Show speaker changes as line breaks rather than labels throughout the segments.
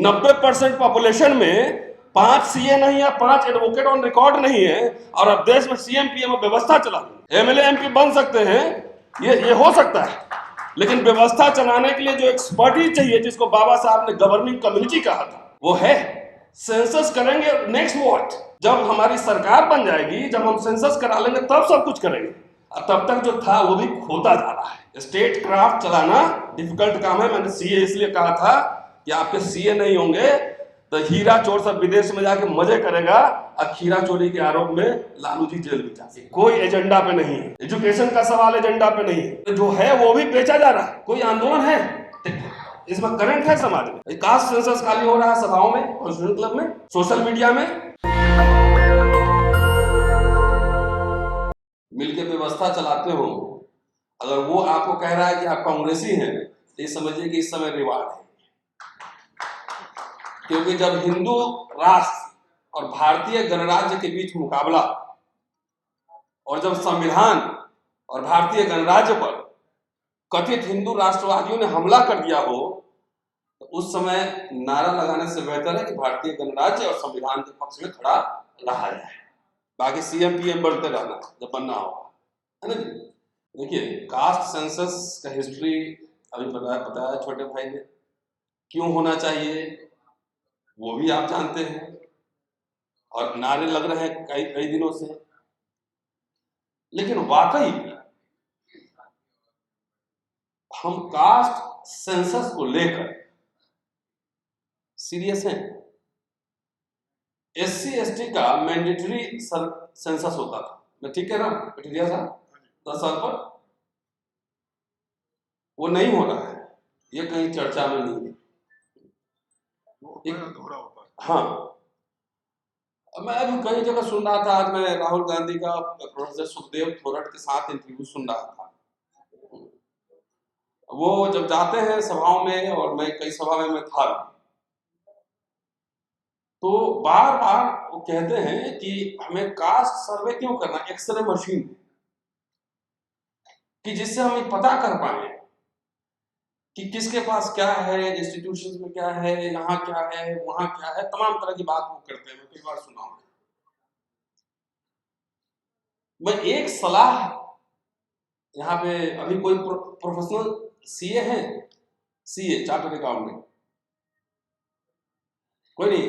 90% population में 5 CA नहीं है, 5 एडवोकेट ऑन रिकॉर्ड नहीं है, और अब देश में सीएम पीएम व्यवस्था चला एमएलए एमपी बन सकते हैं, ये हो सकता है, लेकिन व्यवस्था चलाने के लिए जो एक्सपर्टीज चाहिए, जिसको बाबा साहब ने गवर्निंग कम्युनिटी कहा था, वो है। सेंसस करेंगे नेक्स्ट व्हाट? जब हमारी सरकार बन जाएगी, जब हम सेंसस करा लेंगे, तब सब कुछ करेंगे। तब तक जो था वो भी खोता जा रहा है। स्टेट क्राफ्ट चलाना डिफिकल्ट काम है। मैंने सीए इसलिए कहा था कि आपके सीए नहीं होंगे तो हीरा चोर सब विदेश में जाके मजे करेगा, और खीरा चोरी के आरोप में लालू जी जेल में जाएंगे। कोई एजेंडा पे नहीं है, एजुकेशन का सवाल एजेंडा पे नहीं है, तो जो है वो भी बेचा जा रहा है। कोई आंदोलन है इसमें, करंट है समाज में। कास्ट सेंसस खाली हो रहा है सभाओं में, कॉन्स्टिट्यूशन क्लब में, सोशल मीडिया में। मिलकर व्यवस्था चलाते हो, अगर वो आपको कह रहा है कि आप कांग्रेसी हैं, तो ये समझिए कि इस समय रिवार्ड है। क्योंकि जब हिंदू राष्ट्र और भारतीय गणराज्य के बीच मुकाबला, और जब संविधान और भारतीय गणराज्य पर कथित हिंदू राष्ट्रवादियों ने हमला कर दिया हो, तो उस समय नारा लगाने से बेहतर है कि भारतीय गणराज्य और संविधान के पक्ष में खड़ा रहा जाए। बाकी सीएम पीएम बढ़ते रहना जब बनना होगा, है ना जी। देखिए, कास्ट सेंसस का हिस्ट्री अभी बताया छोटे भाई ने, क्यों होना चाहिए वो भी आप जानते हैं, और नारे लग रहे हैं कई दिनों से। लेकिन वाकई हम कास्ट सेंसस को लेकर सीरियस हैं। एससी एसटी का मैंडेटरी सेंसस होता था, मैं ठीक कह रहा हूं कटिरिया साहब, 10 साल पर, वो नहीं हो रहा है, ये कहीं चर्चा में नहीं है। हाँ, मैं अभी कई जगह सुन रहा था, आज मैं राहुल गांधी का प्रोफेसर सुखदेव थोरट के साथ इंटरव्यू सुन रहा था। वो जब जाते हैं सभाओं में, और मैं कई सभा में मैं था, तो बार बार वो कहते हैं कि हमें कास्ट सर्वे क्यों करना, एक्सरे मशीन, कि जिससे हम पता कर पाए कि किसके पास क्या है, इंस्टीट्यूशंस में क्या है, यहाँ क्या है, वहां क्या है, तमाम तरह की बात वो करते हैं। मैं कई बार सुना हूं। मैं एक सलाह यहाँ पे, अभी कोई प्रोफेशनल सीए है, सीए चार्टर्ड अकाउंटेंट कोई नहीं,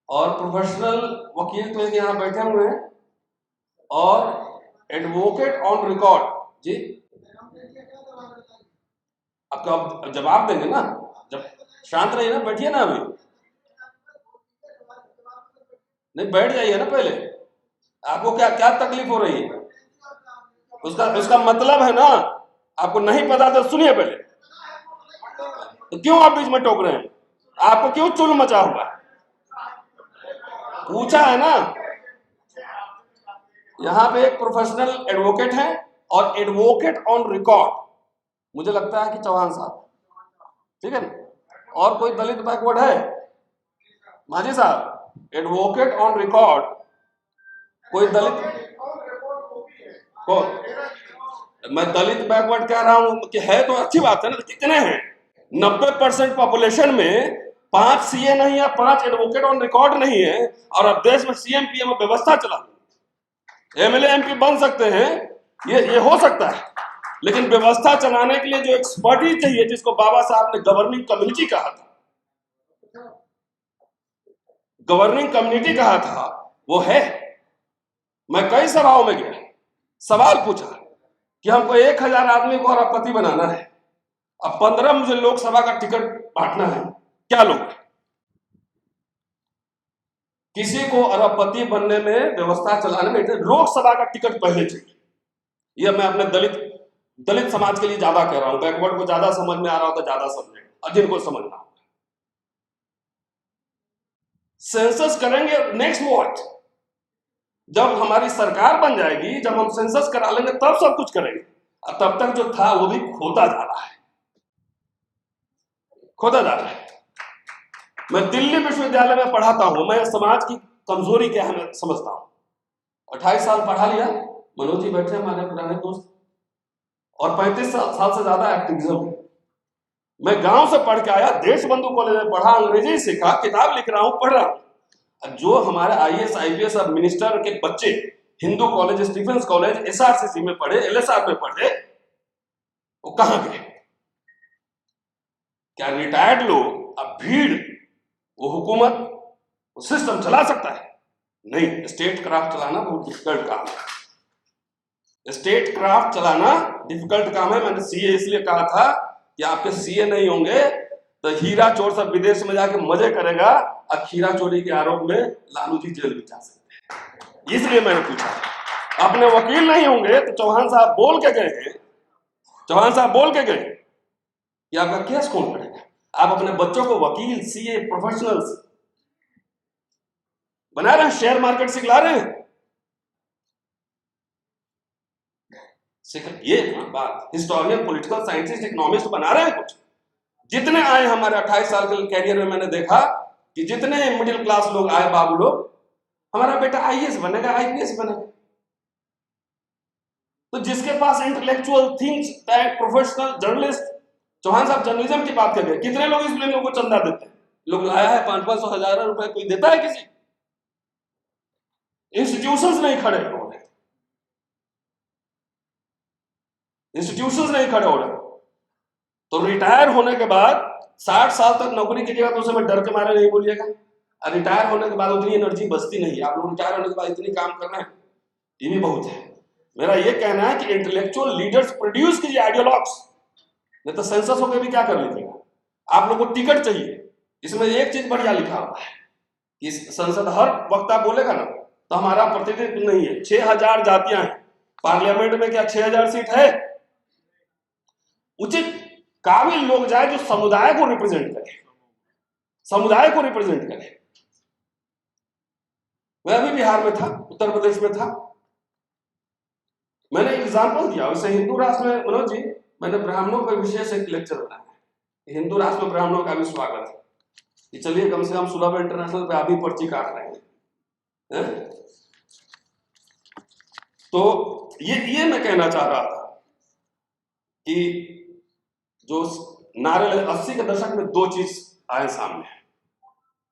और प्रोफेशनल वकील तो यहाँ बैठे हुए हैं, और एडवोकेट ऑन रिकॉर्ड जी। आपका जवाब देंगे ना, जब शांत रहिए ना, बैठिए ना, अभी नहीं, बैठ जाइए ना पहले। आपको क्या क्या तकलीफ हो रही है, उसका मतलब है ना, आपको नहीं पता तो सुनिए पहले। तो क्यों आप बीच में टोक रहे हैं? आपको क्यों चुल मचा हुआ है? पूछा है ना। यहाँ पे एक प्रोफेशनल एडवोकेट है, और एडवोकेट ऑन रिकॉर्ड मुझे लगता है कि चौहान साहब, ठीक है ना। और कोई दलित बैकवर्ड है? माझी साहब, एडवोकेट ऑन रिकॉर्ड कोई दलित को, मैं दलित बैकवर्ड कह रहा हूं कि है तो अच्छी बात है ना। कितने हैं? 90% पॉपुलेशन में 5 सीए नहीं है, 5 एडवोकेट ऑन रिकॉर्ड नहीं है, और अब देश में सीएम पीएम व्यवस्था चला एमएलए एमपी बन सकते हैं, ये हो सकता है, लेकिन व्यवस्था चलाने के लिए जो एक्सपर्टीज चाहिए, जिसको बाबा साहब ने गवर्निंग कम्युनिटी कहा था, वो है। मैं कई सभाओं में गया, सवाल पूछा कि हमको 1000 आदमी को अरबपति बनाना है, अब 15 मुझे लोकसभा का टिकट बांटना है, क्या लोग? किसी को अरबपति बनने में, व्यवस्था चलाने में लोकसभा का टिकट पहले चाहिए। यह मैं अपने दलित समाज के लिए ज्यादा कह रहा हूं, बैकवर्ड को ज्यादा समझ में आ रहा होता ज्यादा समझेगा, और जिनको समझना होगा। सेंसस करेंगे नेक्स्ट व्हाट? जब हमारी सरकार बन जाएगी, जब हम सेंसस करा लेंगे, तब सब कुछ करेंगे, और तब तक जो था वो भी खोता जा रहा है, खोता जा रहा है। मैं दिल्ली विश्वविद्यालय में पढ़ाता हूं, मैं समाज की कमजोरी क्या है मैं समझता हूं। 28 साल पढ़ा लिया, मनोज जी बैठे हमारे पुराने दोस्त, और 35 साल से ज्यादा एक्टिविज्म है। मैं गांव से पढ़ के आया, देश बंधु कॉलेज में पढ़ा, अंग्रेजी सीखा, किताब लिख रहा हूं, पढ़ रहा हूं। जो हमारे आईएएस आईपीएस और मिनिस्टर के बच्चे Hindu college, Stephen's college, SRCC में पढ़े, एलएसआर में पढ़े, वो कहां गए? क्या रिटायर्ड लोग अब भीड़ वो हुकूमत वो सिस्टम चला सकता है? नहीं। स्टेट क्राफ्ट चलाना बहुत डिफिकल्ट काम है। स्टेट क्राफ्ट चलाना डिफिकल्ट काम है। मैंने सीए इसलिए कहा था कि आपके सीए नहीं होंगे तो हीरा चोर सब विदेश में जाके मजे करेगा, अब हीरा चोरी के आरोप में लालू जी जेल भी जा सकते हैं, इसलिए मैंने पूछा। अपने वकील नहीं होंगे तो चौहान साहब बोल के गए, चौहान साहब बोल के गए कि आपका केस कौन करेगा? आप अपने बच्चों को वकील, सीए, प्रोफेशनल्स बना रहे हैं, शेयर मार्केट सिखला रहे हैं। ये बात हिस्टोरियन, पॉलिटिकल साइंटिस्ट, इकोनॉमिस्ट बना रहे हैं कुछ। जितने आए हमारे 28 साल के कैरियर में मैंने देखा कि जितने मिडिल क्लास लोग आए, बाबू लोग, हमारा बेटा आईएएस बनेगा, आईपीएस बनेगा। तो जिसके पास intellectual things, professional journalist, Chauhan साहब जर्नलिज्म की बात कर रहे हैं, कितने लोग इस फिल्म को चंदा देते हैं? लोग लाया है 500-500 हजार रुपए, कोई देता है किसी? इंस्टीट्यूशंस नहीं खड़े हो रहे, इंस्टीट्यूशंस नहीं खड़े हो रहे। तो रिटायर होने के बाद 60 साल तक नौकरी कीजिएगा तो उसे मैं डर के मारे नहीं बोलिएगा। और रिटायर होने के बाद उतनी एनर्जी बचती नहीं है। आप लोग रिटायर होने के बाद इतनी काम कर रहे हैं, ये भी बहुत है। मेरा ये कहना है कि इंटेलेक्चुअल लीडर्स प्रोड्यूस कीजिए, आइडियोलॉग्स। नहीं तो सेंसस होकर भी क्या कर लीजिएगा? आप लोग को टिकट चाहिए, इसमें एक चीज बढ़िया लिखा हुआ है कि संसद हर वक्ता बोलेगा ना तो हमारा प्रतिनिधित्व नहीं है। 6000 जातियां हैं पार्लियामेंट में, क्या 6000 सीट है? उचित काबिल लोग जाए जो समुदाय को रिप्रेजेंट करे, समुदाय को रिप्रेजेंट करे। मैं अभी बिहार में था, उत्तर प्रदेश में था, मैंने एग्जाम्पल दिया उसे हिंदू राष्ट्र में। मनोज जी, मैंने ब्राह्मणों का विशेष एक लेक्चर बनाया है, हिंदू राष्ट्र में ब्राह्मणों का भी स्वागत है कि चलिए कम से कम सुलभ इंटरनेशनल पे अभी पर्ची काट रहे हैं। तो ये मैं कहना चाह रहा था कि जो नारे 80 के दशक में 2 चीज आए सामने,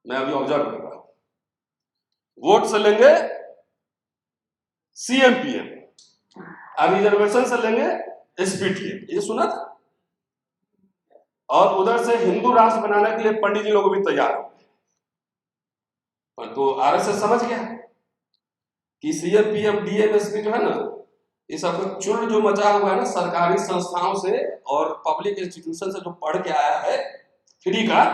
मैं अभी ऑब्जर्व कर रहा हूं। वोट से लेंगे सीएमपीएम और रिजर्वेशन से लेंगे एसपीटीएम, ये सुना था। और उधर से हिंदू राष्ट्र बनाने के लिए पंडित जी लोग भी तैयार हो गए। पर तो आरएसएस समझ गया कि सीएमपीएम डीएम एसपी जो है ना, ये सब चुन जो मचा हुआ है ना सरकारी संस्थाओं से और पब्लिक इंस्टीट्यूशन से जो पढ़ के आया है फ्री का।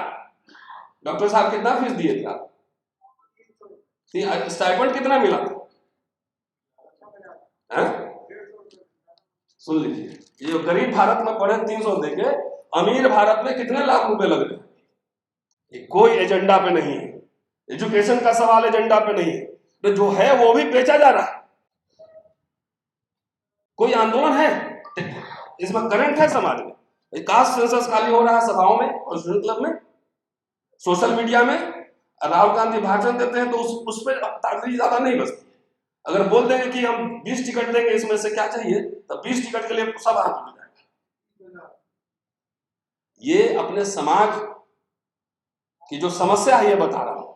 डॉक्टर साहब कितना फीस दिए थे आप? स्टाइपेंड कितना मिला था? सुन लीजिए, ये गरीब भारत में पढ़े 300 देके, अमीर भारत में कितने लाख रुपए लग रहे हैं। कोई एजेंडा पे नहीं है, एजुकेशन का सवाल एजेंडा पे नहीं है, तो जो है वो भी बेचा जा रहा है। कोई आंदोलन है इसमें, करंट है समाज में। कास्ट सेंसस खाली हो रहा है सभाओं में और स्टूडेंट क्लब में, सोशल मीडिया में। राहुल गांधी भाषण देते हैं तो उस पर ताकत ज्यादा नहीं बचती। अगर बोल देंगे कि हम 20 टिकट देंगे, इसमें से क्या चाहिए, तो 20 टिकट के लिए सब हाथ मिल जाएगा। ये अपने समाज की जो समस्या है ये बता रहा हूं।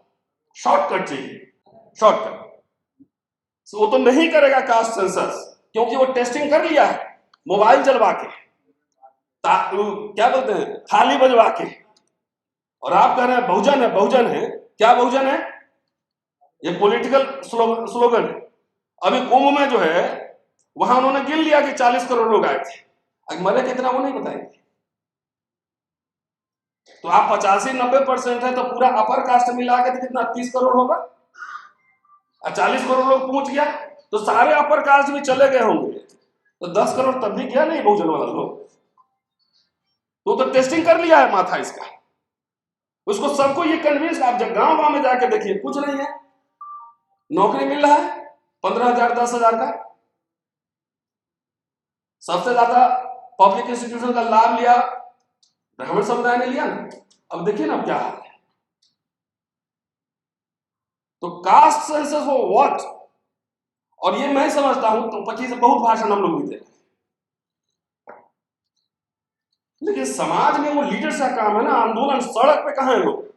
शॉर्टकट चाहिए, शॉर्टकट। वो तो नहीं करेगा कास्ट सेंसस, क्योंकि वो टेस्टिंग कर लिया है मोबाइल चलवा के, क्या बोलते हैं, थाली बजवा के। और आप कह रहे हैं बहुजन है, बहुजन है। क्या बहुजन है? ये पॉलिटिकल स्लोगन है। अभी कुंभ में जो है वहां उन्होंने गिन लिया कि 40 करोड़ लोग आए थे, अगर मरे कितना वो नहीं बताएंगे। तो आप 85-90% है तो पूरा अपर कास्ट मिला के कितना 30 करोड़ होगा, और 40 करोड़ लोग पहुंच गया तो सारे अपर कास्ट भी चले गए होंगे, तो 10 करोड़ तब भी गया नहीं बहुजन वाला लोग। तो टेस्टिंग कर लिया है माथा इसका, उसको सबको ये कन्विंस। आप जब गांव गांव में जाके देखिए, कुछ नहीं है, नौकरी मिल रहा है 15,000 10,000 का। सबसे ज्यादा पब्लिक इंस्टीट्यूशन का लाभ लिया ब्राह्मण समुदाय ने लिया ना। अब देखिए ना क्या हाल है। तो कास्ट सेंसस वो व्हाट, और ये मैं समझता हूं तो 25 बहुत भाषण हम लोग भी दे रहे हैं। लेकिन समाज में वो लीडर्स का काम है ना, आंदोलन। सड़क पे कहाँ है लोग?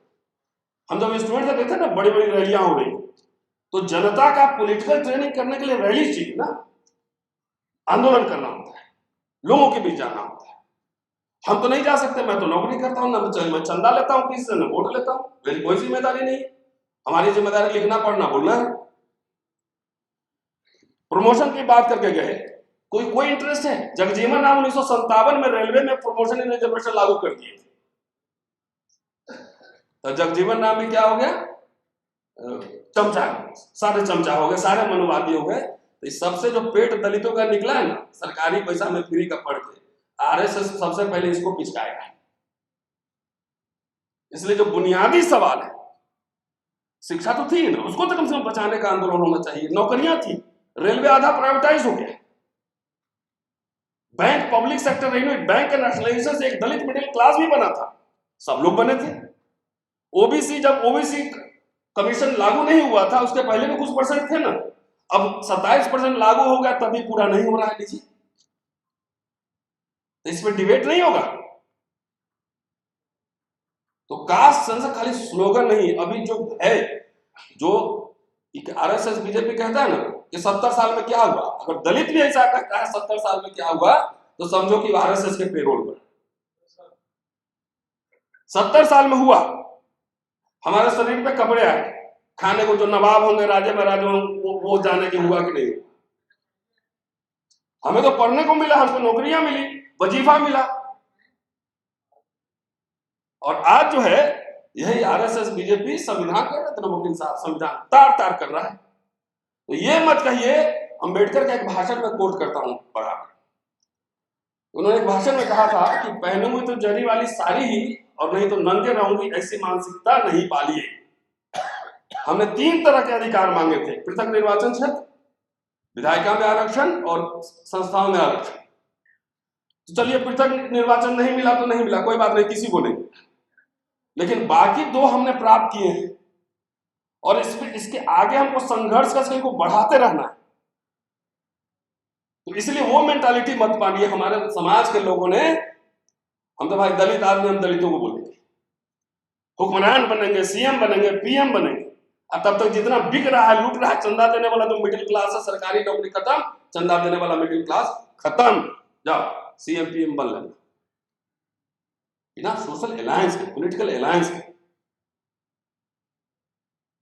हम जब स्टूडेंट थे देखते ना बड़ी बड़ी रैलियां हो रही, तो जनता का पॉलिटिकल ट्रेनिंग करने के लिए रैली चाहिए ना, आंदोलन करना होता है, लोगों के बीच जाना होता है। हम तो नहीं जा सकते, मैं तो नौकरी करता हूँ ना, मैं चंदा लेता हूँ किसी से, न वोट लेता हूँ, मेरी कोई जिम्मेदारी नहीं। हमारी जिम्मेदारी लिखना पढ़ना बोलना है। प्रमोशन की बात करके गए, कोई इंटरेस्ट है? जगजीवन राम 1957 में रेलवे में प्रमोशन इन रिजर्वेशन लागू कर दिए थे। तो जगजीवन राम में क्या हो गया? चमचा, सारे चमचा हो गए, सारे मनुवादी हो गए। तो इस सबसे जो पेट दलितों का निकला है ना, सरकारी पैसा में फ्री का पढ़ के, आरएसएस सबसे पहले इसको पिचकाएगा। इसलिए जो बुनियादी सवाल है, शिक्षा तो थी ना, उसको तो कम से कम बचाने का आंदोलन होना चाहिए। नौकरियां थी, रेलवे आधा प्राइवेटाइज हो गया, बैंक पब्लिक सेक्टर रही, बैंक के नेशनलाइजेशन से एक दलित मिडिल क्लास भी बना था, सब लोग बने थे। ओबीसी, जब ओबीसी कमीशन लागू नहीं हुआ था, उसके पहले भी कुछ परसेंट थे ना, अब 27% लागू हो गया, तभी पूरा नहीं हो रहा है। लीजिए, इसमें डिबेट नहीं होगा। तो कास्ट सेंसस खाली स्लोगन नहीं, अभी जो है, जो आरएसएस बीजेपी कहता है ना कि 70 साल में क्या हुआ, अगर दलित भी ऐसा कहता है 70 साल में क्या हुआ, तो समझो कि आरएसएस के पेरोल पर 70 साल में हुआ। हमारे शरीर पे कपड़े आए, खाने को जो नवाब होंगे, राजे महाराजे होंगे, वो जाने के हुआ कि नहीं। हमें तो पढ़ने को मिला, हमको नौकरियां मिली, वजीफा मिला। और आज जो है यही आरएसएस बीजेपी संविधान कर रहा है, नवाबुद्दीन साहब संविधान तार तार कर रहा है। तो ये मत कहिए, अंबेडकर का एक भाषण में कोट करता हूं पढ़ा, उन्होंने एक भाषण में कहा था कि पहनूंगी तो जरी वाली साड़ी ही, और नहीं तो नंगे रहूंगी, ऐसी मानसिकता नहीं पालिए। हमने 3 तरह के अधिकार मांगे थे, पृथक निर्वाचन क्षेत्र, विधायिका में आरक्षण और संस्थाओं में आरक्षण। तो चलिए, पृथक निर्वाचन नहीं मिला तो नहीं मिला, कोई बात नहीं, किसी को नहीं, लेकिन बाकी 2 हमने प्राप्त किए हैं, और इसके आगे हमको संघर्ष करके को बढ़ाते रहना है। तो इसलिए वो मेंटालिटी मत पालिए हमारे समाज के लोगों ने। हम तो भाई दलित आदमी, हम दलितों को बोलेंगे, हुक्मरान बनेंगे, सीएम बनेंगे, पीएम बनेंगे। अब तब तक जितना बिक रहा है, लूट रहा है, चंदा देने वाला तो मिडिल क्लास है, सरकारी नौकरी खत्म, चंदा देने वाला मिडिल क्लास खत्म, जाओ सीएम पीएम बन लेना, बिना सोशल अलायंस के, पॉलिटिकल अलायंस के।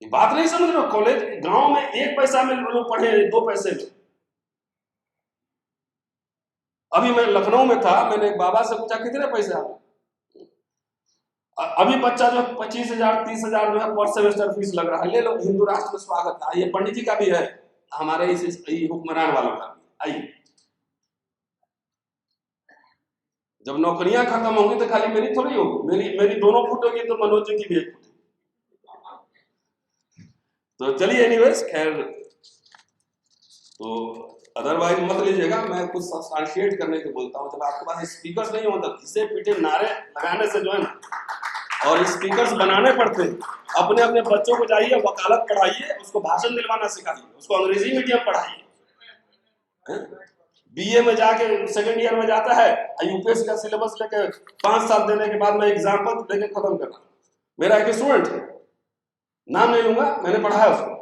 ये बात नहीं समझ रहे हो? कॉलेज गांव में 1 पैसा में लोग पढ़े, 2 पैसे में। अभी मैं लखनऊ में था, मैंने एक बाबा से पूछा कितने पैसे आपको? अभी बच्चा जो 25,000 30,000 जो है पर सेमेस्टर फीस लग रहा है, ले लो, हिंदू राष्ट्र में स्वागत है। ये पंडित जी का भी है, हमारे इस हुक्मरान वालों का भी। आइए, जब नौकरियां खत्म होंगी तो खाली मेरी थोड़ी होगी, मेरी दोनों फूटेगी तो मनोज जी की भी एक फूटेगी। तो चलिए, एनीवेज, खैर, तो अदरवाइज मत लीजिएगा, मैं कुछ सब्सटेंशिएट करने के बोलता हूँ। जब आपके पास स्पीकर्स नहीं होता, घिसे पीटे नारे लगाने से जो है ना, और स्पीकर्स बनाने पड़ते हैं। अपने अपने बच्चों को जाइए, वकालत पढ़ाइए, उसको भाषण दिलवाना सिखाइए, उसको अंग्रेजी मीडियम पढ़ाइए। बीए में जाके सेकंड ईयर में जाता है, यूपीएससी का सिलेबस लेके 5 साल देने के बाद मैं एग्जाम्पल लेके खत्म करना। मेरा एक स्टूडेंट है, नाम नहीं लूंगा, मैंने पढ़ाया उसको,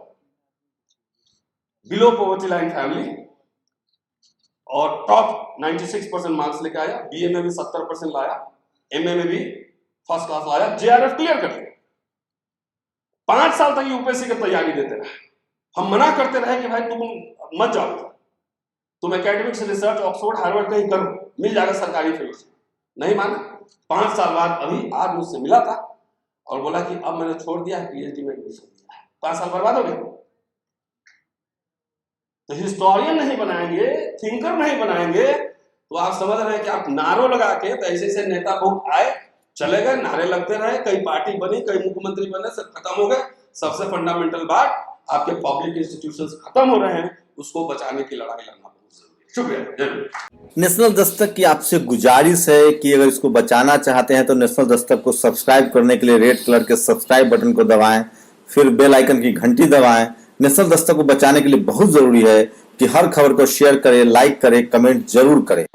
बिलो पॉवर्टी लाइन फैमिली, और टॉप 96% मार्क्स लेके आया, बीए में भी 70% लाया, एमए में भी फर्स्ट क्लास लाया, जेआरएफ क्लियर कर लिया। 5 साल तक यूपीएससी की तैयारी देते रहे। हम मना करते रहे कि भाई तुम मत जाओ, तुम एकेडमिक्स रिसर्च ऑक्सफोर्ड हार्वर्ड कहीं करो, मिल जाएगा सरकारी फील्ड। नहीं माना। 5 साल बाद अभी आज मुझसे मिला था और बोला कि अब मैंने छोड़ दिया, पीएचडी में एडमिशन दिया है। 5 साल बर्बाद हो गए। तो हिस्टोरियन नहीं बनाएंगे, थिंकर नहीं बनाएंगे, तो आप समझ रहे हैं कि आप नारों लगा के, तो ऐसे ऐसे नेता बहुत आए चले गए, नारे लगते रहे, कई पार्टी बनी, कई मुख्यमंत्री बने, सब खत्म हो गए। सबसे फंडामेंटल बात, आपके पब्लिक इंस्टीट्यूशंस खत्म हो रहे हैं, उसको बचाने की लड़ाई लड़ना बहुत जरूरी है। शुक्रिया।
नेशनल दस्तक की आपसे गुजारिश है कि अगर इसको बचाना चाहते हैं तो नेशनल दस्तक को सब्सक्राइब करने के लिए रेड कलर के सब्सक्राइब बटन को दबाएं, फिर बेल आइकन की घंटी दबाएं। नेशनल दस्तक को बचाने के लिए बहुत जरूरी है कि हर खबर को शेयर करें, लाइक करें, कमेंट जरूर करें।